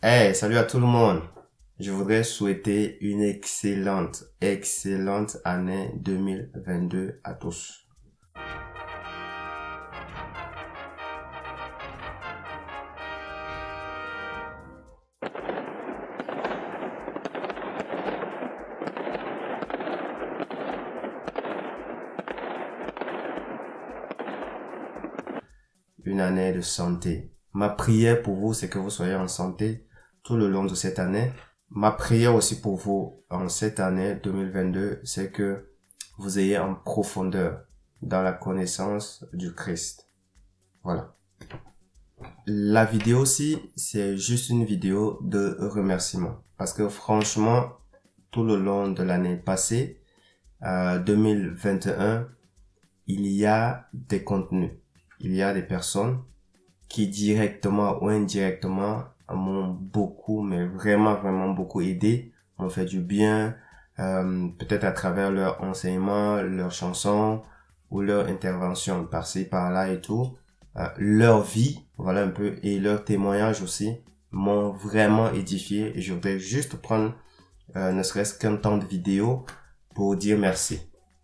Hey, salut à tout le monde. Je voudrais souhaiter une excellente année 2022 à tous. Une année de santé. Ma prière pour vous, c'est que vous soyez en santé tout le long de cette année. Ma prière aussi pour vous en cette année 2022, c'est que vous ayez en profondeur dans la connaissance du Christ. Voilà. La vidéo aussi, c'est juste une vidéo de remerciement. Parce que franchement, tout le long de l'année passée, 2021, il y a des contenus. Il y a des personnes qui directement ou indirectement m'ont beaucoup, mais vraiment beaucoup aidé, m'ont fait du bien, peut-être à travers leur enseignement, leurs chansons ou leur intervention par-ci, par-là et tout. Leur vie, voilà un peu, et leurs témoignages aussi m'ont vraiment édifié et je voudrais juste prendre ne serait-ce qu'un temps de vidéo pour dire merci.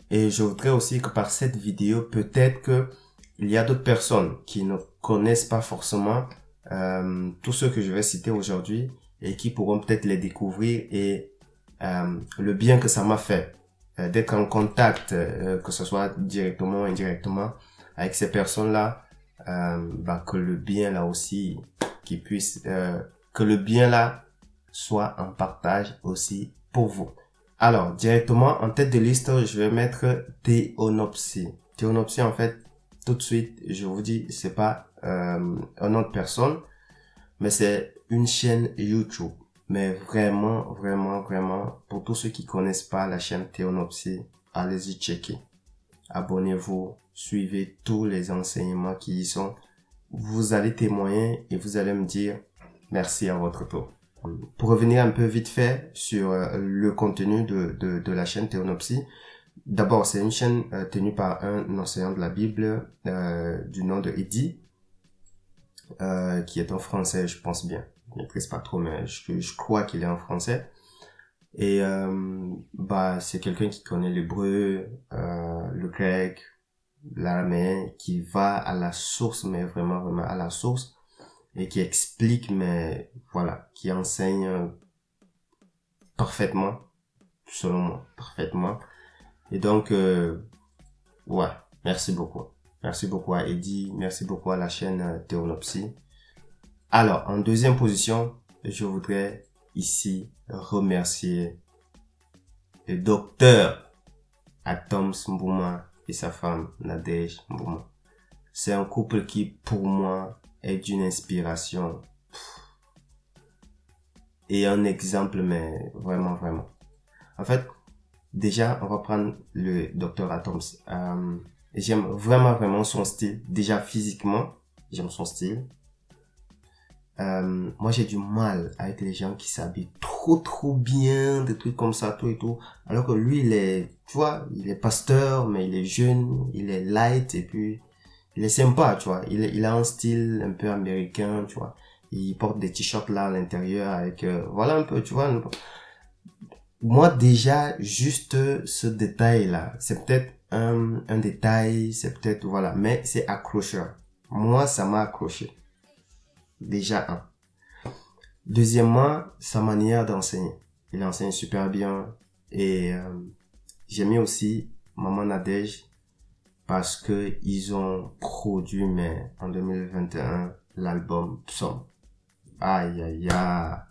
Et je voudrais aussi que par cette vidéo, peut-être que il y a d'autres personnes qui ne connaissent pas forcément tous ceux que je vais citer aujourd'hui et qui pourront peut-être les découvrir et le bien que ça m'a fait d'être en contact, que ce soit directement ou indirectement, avec ces personnes-là, que le bien là aussi, que le bien là soit en partage aussi pour vous. Alors, directement en tête de liste, je vais mettre Théonopsie. Théonopsie, en fait, tout de suite, je vous dis, c'est pas un nom de personne, mais c'est une chaîne YouTube. Mais vraiment, pour tous ceux qui connaissent pas la chaîne Théonopsie, allez-y checker. Abonnez-vous, suivez tous les enseignements qui y sont. Vous allez témoigner et vous allez me dire merci à votre tour. Pour revenir un peu vite fait sur le contenu de la chaîne Théonopsie, d'abord, c'est une chaîne tenue par un enseignant de la Bible du nom de Eddie, qui est en français, je pense bien. Je ne maîtrise pas trop, mais je crois qu'il est en français. Et c'est quelqu'un qui connaît l'hébreu, le grec, l'araméen, qui va à la source, mais vraiment à la source, et qui explique, mais voilà, qui enseigne parfaitement, selon moi, parfaitement. Et donc, ouais, merci beaucoup. Merci beaucoup à Eddie, merci beaucoup à la chaîne Théonopsie. Alors, en deuxième position, je voudrais ici remercier le docteur Atoms Mbouma et sa femme Nadège Mbouma. C'est un couple qui, pour moi, est d'une inspiration et un exemple, mais vraiment. En fait, déjà, on va prendre le docteur Atoms. J'aime vraiment son style. Déjà, physiquement, j'aime son style. Moi, j'ai du mal avec les gens qui s'habillent trop bien, des trucs comme ça, tout et tout. Alors que lui, tu vois, il est pasteur, mais il est jeune, il est light, et puis, il est sympa, tu vois. Il a un style un peu américain, tu vois. Il porte des t-shirts là à l'intérieur avec, voilà un peu, tu vois. Moi, déjà, juste ce détail-là, c'est peut-être un détail, c'est peut-être, voilà, mais c'est accrocheur. Moi, ça m'a accroché. Déjà, un. Deuxièmement, sa manière d'enseigner. Il enseigne super bien. Et j'ai mis aussi Maman Nadège parce que ils ont produit, mais en 2021, l'album Psaume. Aïe. Ha.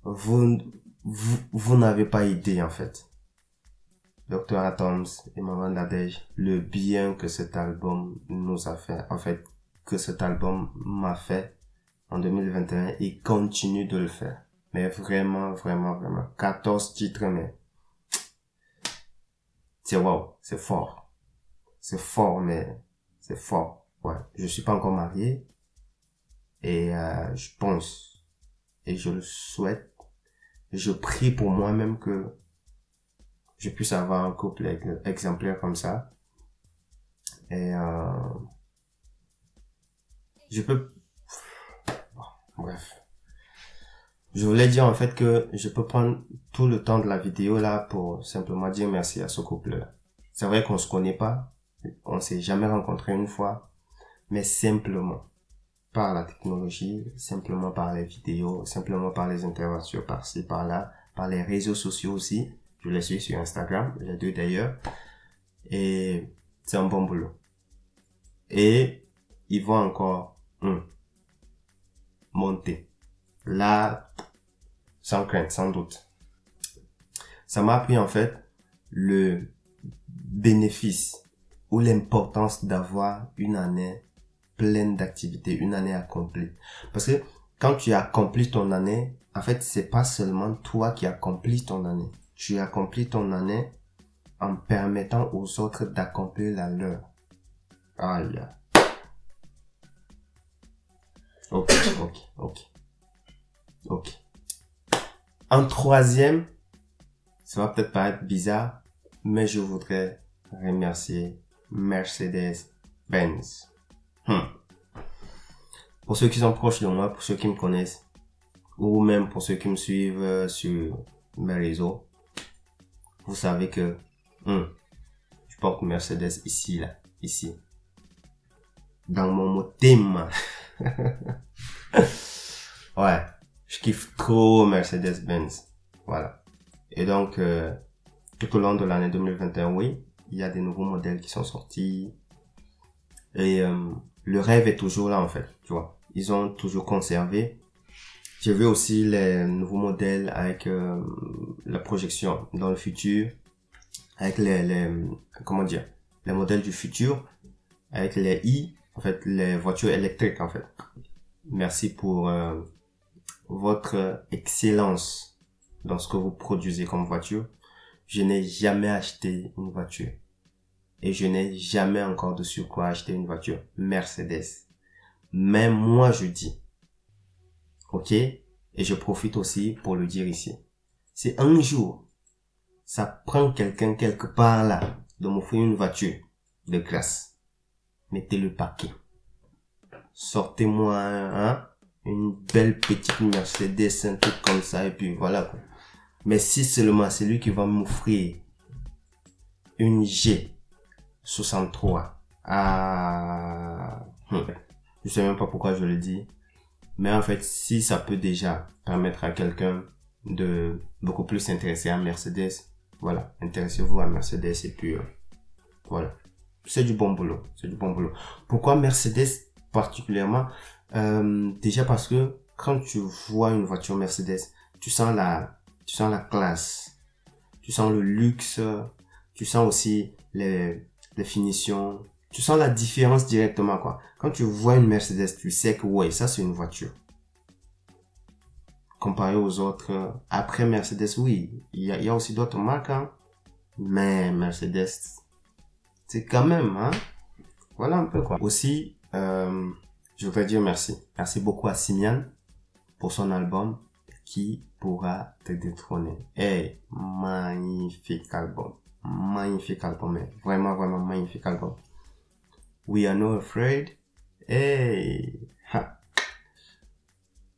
Vous n'avez pas idée, en fait. Dr. Atoms et Maman Nadège, le bien que cet album nous a fait. En fait, que cet album m'a fait en 2021 et continue de le faire. Mais vraiment. 14 titres, mais c'est wow, c'est fort. C'est fort, mais c'est fort. Ouais. Je suis pas encore marié et je pense et je le souhaite. Je prie pour moi-même que je puisse avoir un couple exemplaire comme ça. Et je peux Bref. Je voulais dire en fait que je peux prendre tout le temps de la vidéo là pour simplement dire merci à ce couple-là. C'est vrai qu'on se connaît pas, on s'est jamais rencontré une fois, mais simplement par la technologie, simplement par les vidéos, simplement par les interventions par-ci, par-là, par les réseaux sociaux aussi. Je les suis sur Instagram, les deux d'ailleurs, et c'est un bon boulot. Et ils vont encore monter. Là, sans crainte, sans doute. Ça m'a appris en fait le bénéfice ou l'importance d'avoir une année pleine d'activités, une année accomplie. Parce que quand tu accomplis ton année, en fait, c'est pas seulement toi qui accomplis ton année. Tu accomplis ton année en permettant aux autres d'accomplir la leur. Aïe. Ok. En troisième, ça va peut-être paraître bizarre, mais je voudrais remercier Mercedes-Benz. Pour ceux qui sont proches de moi, pour ceux qui me connaissent, ou même pour ceux qui me suivent sur mes réseaux, vous savez que je porte Mercedes ici, dans mon mot thème. Ouais, je kiffe trop Mercedes-Benz. Voilà. Et donc, tout au long de l'année 2021, oui, il y a des nouveaux modèles qui sont sortis. Et le rêve est toujours là, en fait, tu vois. Ils ont toujours conservé. J'ai vu aussi les nouveaux modèles avec la projection dans le futur, avec les modèles du futur, avec les en fait, les voitures électriques, en fait. Merci pour votre excellence dans ce que vous produisez comme voiture. Je n'ai jamais acheté une voiture. Et je n'ai jamais encore de surcroît acheté une voiture Mercedes. Mais moi, je dis, ok, et je profite aussi pour le dire ici. Si un jour, ça prend quelqu'un quelque part là de m'offrir une voiture de classe, mettez le paquet. Sortez-moi une belle petite Mercedes, un truc comme ça, et puis voilà quoi. Mais si seulement c'est lui qui va m'offrir une G63, je sais même pas pourquoi je le dis, mais en fait, si ça peut déjà permettre à quelqu'un de beaucoup plus s'intéresser à Mercedes, voilà, intéressez-vous à Mercedes et puis voilà, c'est du bon boulot, Pourquoi Mercedes particulièrement? Déjà parce que quand tu vois une voiture Mercedes, tu sens la classe, tu sens le luxe, tu sens aussi les finitions, tu sens la différence directement quoi. Quand tu vois une Mercedes, tu sais que ouais, ça c'est une voiture. Comparé aux autres, après Mercedes, oui, il y a aussi d'autres marques, hein, mais Mercedes, c'est quand même, hein, voilà un peu quoi. Aussi, je voudrais dire merci. Merci beaucoup à Simian pour son album Qui pourra te détrôner. Hey, magnifique album. Mais vraiment, vraiment magnifique album. We Are Not Afraid. Hey, ha.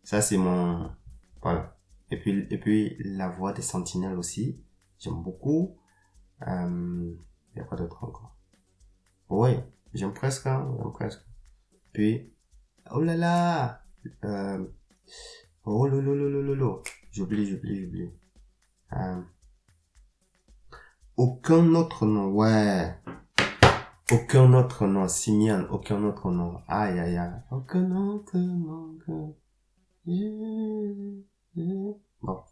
Ça c'est mon, voilà. Et puis la voix des Sentinelles aussi. J'aime beaucoup. Il y a quoi d'autre encore? Ouais, j'aime presque. Puis, oh là là, oh lolo, j'oublie. Aucun autre nom, ouais. Aucun autre nom, Simian, aucun autre nom. Aïe. Aucun autre nom que... Bon,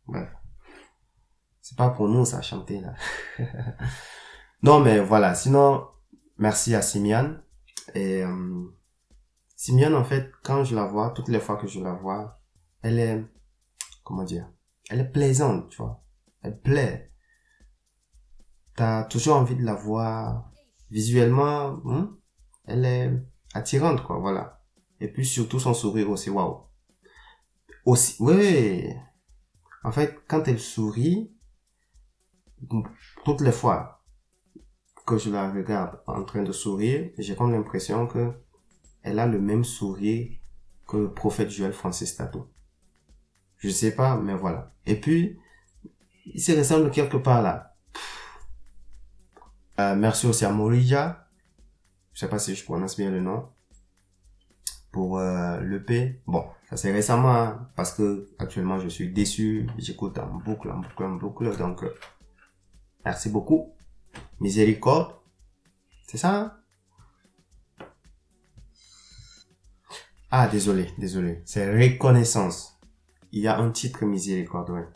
bref. C'est pas pour nous, ça, à chanter, là. Non, mais voilà. Sinon, merci à Simian. Et, Simian, en fait, quand je la vois, toutes les fois que je la vois, elle est, comment dire, elle est plaisante, tu vois. Elle plaît. T'as toujours envie de la voir visuellement, elle est attirante, quoi, voilà. Et puis surtout son sourire aussi, waouh. Aussi, oui. En fait, quand elle sourit, toutes les fois que je la regarde en train de sourire, j'ai comme l'impression que elle a le même sourire que le prophète Joël Francis Tato. Je sais pas, mais voilà. Et puis, il se ressemble quelque part là. Merci aussi à Morija. Je sais pas si je prononce bien le nom. Pour l'EP. Bon, ça c'est récemment, hein, parce que actuellement je suis déçu. J'écoute en boucle, en boucle, en boucle. Donc, merci beaucoup. Miséricorde. C'est ça, hein? Ah, désolé. C'est Reconnaissance. Il y a un titre Miséricorde, ouais.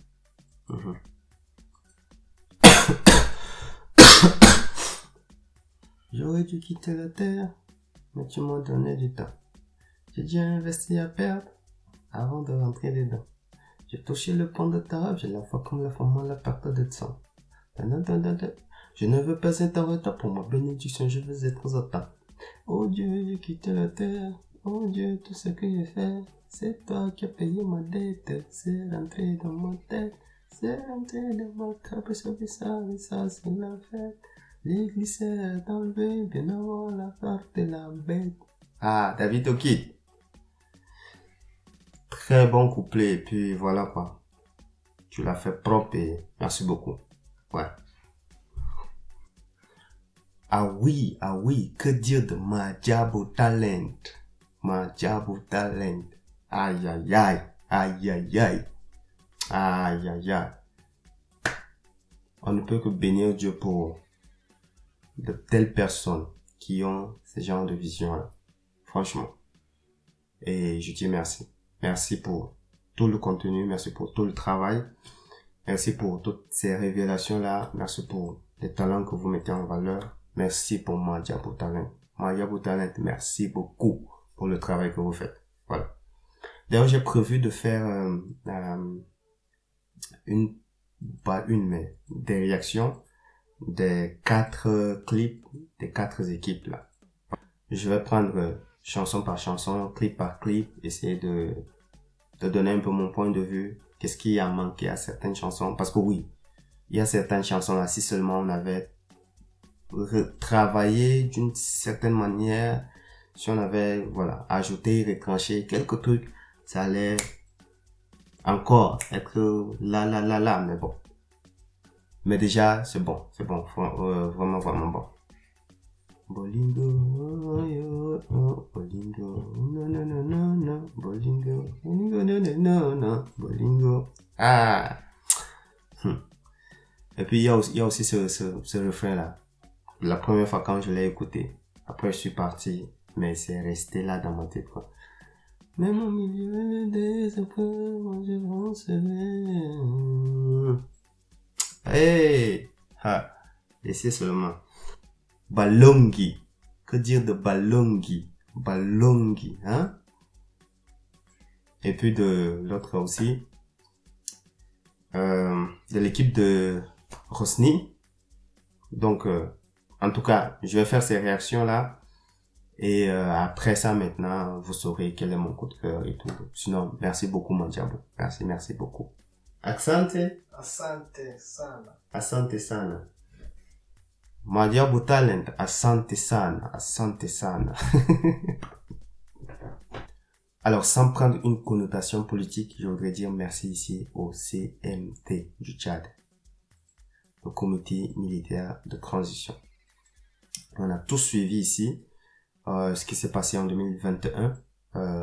J'aurais dû quitter la terre, mais tu m'as donné du temps. J'ai déjà investi à perdre avant de rentrer dedans. J'ai touché le pont de ta robe, j'ai la foi comme la femme à la perte de sang. Je ne veux pas être en retard pour ma bénédiction, je veux être en temps. Oh Dieu, j'ai quitté la terre. Oh Dieu, tout ce que j'ai fait, c'est toi qui as payé ma dette. C'est rentré dans ma tête, c'est rentré dans ma trappe, ça, c'est la fête. L'église est enlevée, bien avant la fête de la bête. Ah, David Oki. Très bon couplet, et puis voilà quoi. Tu l'as fait propre et merci beaucoup. Ouais. Ah oui, que dire de Madiabo Talent? Madiabo Talent. Aïe, aïe, aïe, aïe, aïe, aïe, aïe, aïe, aïe. On ne peut que bénir Dieu pour de telles personnes qui ont ce genre de vision-là. Franchement. Et je dis merci. Merci pour tout le contenu, merci pour tout le travail. Merci pour toutes ces révélations-là. Merci pour les talents que vous mettez en valeur. Merci pour Madiabo Talent. Madiabo Talent, merci beaucoup pour le travail que vous faites. Voilà. D'ailleurs, j'ai prévu de faire mais des réactions des 4 clips, des 4 équipes là. Je vais prendre chanson par chanson, clip par clip, essayer de donner un peu mon point de vue. Qu'est-ce qui a manqué à certaines chansons? Parce que oui, il y a certaines chansons là, si seulement on avait travaillé d'une certaine manière, si on avait, voilà, ajouté, retranché quelques trucs, ça allait encore être là, mais bon. Mais déjà, c'est bon, vraiment, vraiment bon. Bolingo, bolingo, no, bolingo, bolingo. Ah! Et puis, il y a aussi ce refrain-là. La première fois quand je l'ai écouté, après je suis parti, mais c'est resté là dans ma tête, quoi. Même au milieu des épreuves, moi je recevais. Hey! Ha! Laissez seulement. Balongi. Que dire de Balongi? Balongi, hein? Et puis de l'autre aussi. De l'équipe de Rosny. Donc, en tout cas, je vais faire ces réactions-là. Et après ça, maintenant, vous saurez quel est mon coup de cœur et tout. Sinon, merci beaucoup, mon diable. Merci beaucoup. Asante sana. Asante sana. Madiabo Talent, asante sana. Alors, sans prendre une connotation politique, je voudrais dire merci ici au CMT du Tchad, le comité militaire de transition. On a tous suivi ici ce qui s'est passé en 2021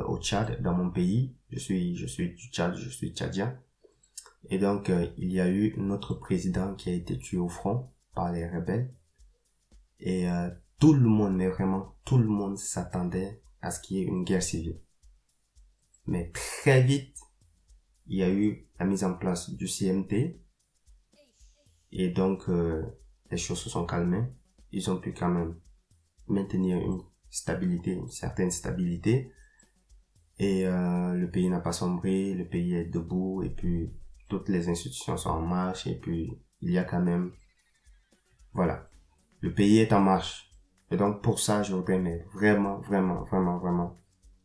au Tchad, dans mon pays. Je suis du Tchad, je suis tchadien. Et donc, il y a eu notre président qui a été tué au front par les rebelles. Et tout le monde, mais vraiment tout le monde s'attendait à ce qu'il y ait une guerre civile. Mais très vite, il y a eu la mise en place du CMT. Et donc, les choses se sont calmées. Ils ont pu quand même maintenir une certaine stabilité. Et le pays n'a pas sombré, le pays est debout. Et puis, toutes les institutions sont en marche. Et puis, il y a quand même... Voilà. Le pays est en marche. Et donc, pour ça, je voudrais vraiment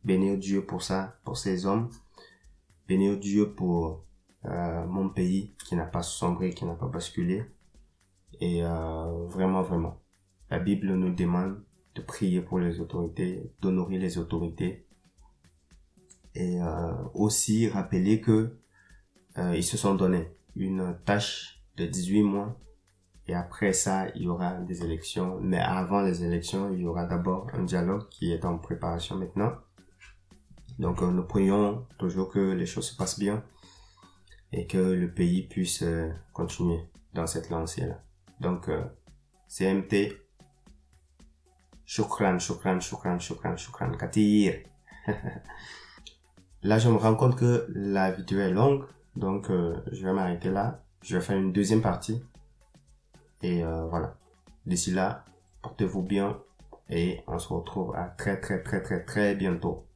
bénir Dieu pour ça, pour ces hommes. Bénir Dieu pour mon pays qui n'a pas sombré, qui n'a pas basculé. Et vraiment, la Bible nous demande de prier pour les autorités, d'honorer les autorités. Et aussi rappeler que ils se sont donné une tâche de 18 mois. Et après ça, il y aura des élections. Mais avant les élections, il y aura d'abord un dialogue qui est en préparation maintenant. Donc nous prions toujours que les choses se passent bien et que le pays puisse continuer dans cette lancée-là. Donc CMT, shukran, shukran, shukran, shukran, shukran, katir. Là, je me rends compte que la vidéo est longue, donc je vais m'arrêter là. Je vais faire une deuxième partie. Et voilà. D'ici là, portez-vous bien et on se retrouve à très bientôt.